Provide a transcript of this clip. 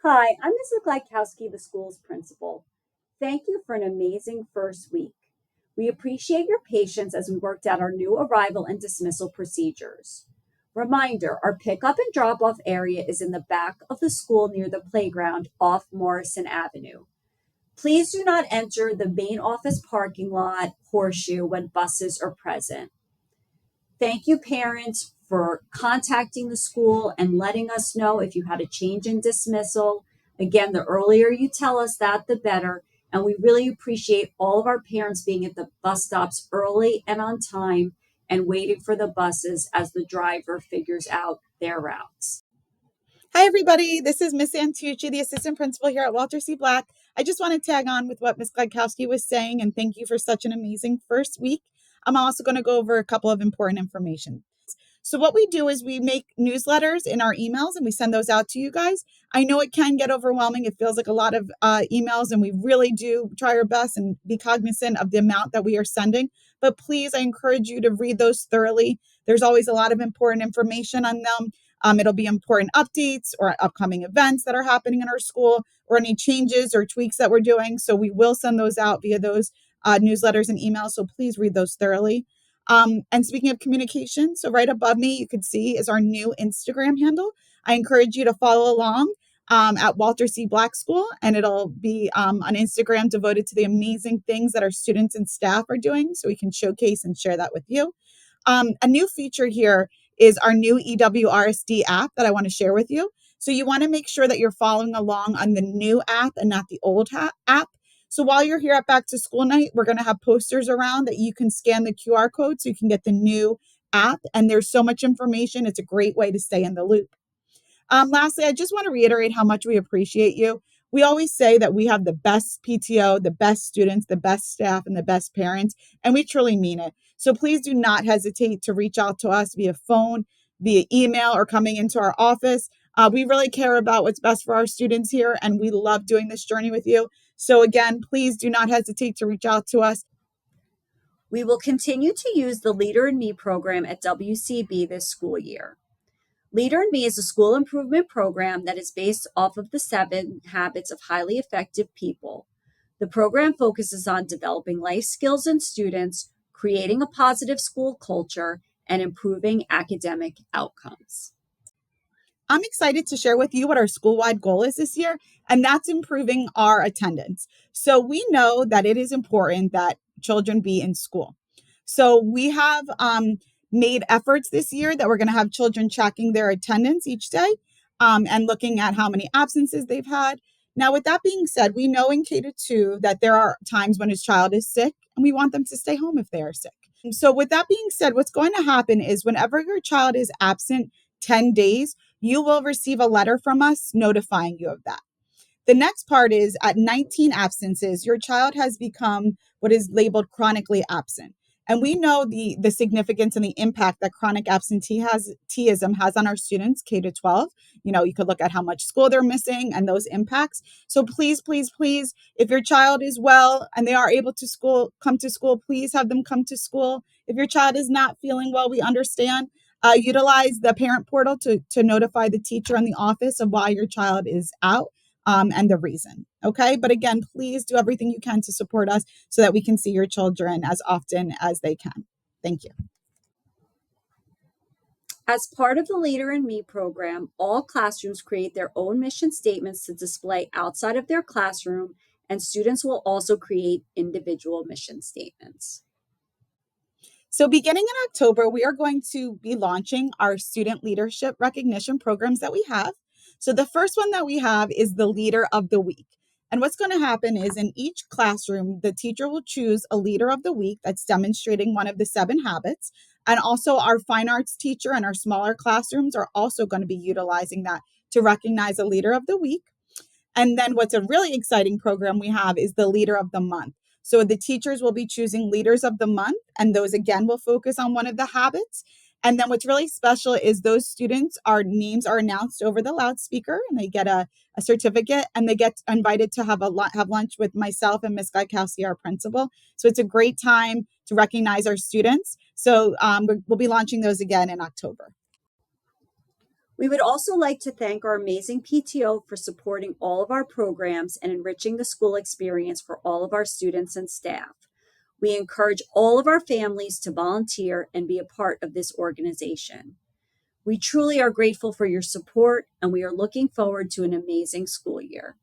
Hi, I'm Mrs. Glykowski, the school's principal. Thank you for an amazing first week. We appreciate your patience as we worked out our new arrival and dismissal procedures. Reminder, our pickup and drop off area is in the back of the school near the playground off Morrison Avenue. Please do not enter the main office parking lot horseshoe when buses are present. Thank you, parents, for contacting the school and letting us know if you had a change in dismissal. Again, the earlier you tell us that, the better. And we really appreciate all of our parents being at the bus stops early and on time and waiting for the buses as the driver figures out their routes. Hi, everybody. This is Miss Antucci, the assistant principal here at Walter C. Black. I just want to tag on with what Miss Glykowski was saying, and thank you for such an amazing first week. I'm also going to go over a couple of important information. So what we do is we make newsletters in our emails and we send those out to you guys. I know it can get overwhelming. It feels like a lot of emails, and we really do try our best and be cognizant of the amount that we are sending. But please, I encourage you to read those thoroughly. There's always a lot of important information on them. It'll be important updates or upcoming events that are happening in our school or any changes or tweaks that we're doing. So we will send those out via those newsletters and emails. So please read those thoroughly. And speaking of communication, so right above me, you can see is our new Instagram handle. I encourage you to follow along at Walter C. Black School, and it'll be on Instagram devoted to the amazing things that our students and staff are doing, so we can showcase and share that with you. A new feature here is our new EWRSD app that I want to share with you. So you want to make sure that you're following along on the new app and not the old app. So while you're here at Back to School Night, we're going to have posters around that you can scan the QR code so you can get the new app. And there's so much information. It's a great way to stay in the loop. Lastly, I just want to reiterate how much we appreciate you. We always say that we have the best PTO, the best students, the best staff, and the best parents, and we truly mean it. So please do not hesitate to reach out to us via phone, via email, or coming into our office. We really care about what's best for our students here, and we love doing this journey with you. So again, please do not hesitate to reach out to us. We will continue to use the Leader in Me program at WCB this school year. Leader in Me is a school improvement program that is based off of the 7 habits of highly effective people. The program focuses on developing life skills in students, creating a positive school culture, and improving academic outcomes. I'm excited to share with you what our school-wide goal is this year, and that's improving our attendance. So we know that it is important that children be in school. So we have made efforts this year that we're going to have children tracking their attendance each day and looking at how many absences they've had. Now, with that being said, we know in K-2 that there are times when a child is sick, and we want them to stay home if they are sick. So with that being said, what's going to happen is whenever your child is absent 10 days, you will receive a letter from us notifying you of that. The next part is at 19 absences, your child has become what is labeled chronically absent. And we know the significance and the impact that chronic absenteeism has on our students, K to 12. You know, you could look at how much school they're missing and those impacts. So please, please, please, if your child is well and they are able to come to school, please have them come to school. If your child is not feeling well, we understand. Utilize the parent portal to notify the teacher in the office of why your child is out. And the reason. Okay. But again, please do everything you can to support us so that we can see your children as often as they can. Thank you. As part of the Leader in Me program, all classrooms create their own mission statements to display outside of their classroom, and students will also create individual mission statements. So beginning in October, we are going to be launching our student leadership recognition programs that we have. So the first one that we have is the Leader of the Week. And what's going to happen is in each classroom, the teacher will choose a Leader of the Week that's demonstrating one of the 7 habits. And also our fine arts teacher and our smaller classrooms are also going to be utilizing that to recognize a Leader of the Week. And then what's a really exciting program we have is the Leader of the Month. So the teachers will be choosing leaders of the month, and those again will focus on one of the habits. And then what's really special is those students, our names are announced over the loudspeaker, and they get a certificate, and they get invited to have lunch with myself and Ms. Glykowski, our principal. So it's a great time to recognize our students. So we'll be launching those again in October. We would also like to thank our amazing PTO for supporting all of our programs and enriching the school experience for all of our students and staff. We encourage all of our families to volunteer and be a part of this organization. We truly are grateful for your support, and we are looking forward to an amazing school year.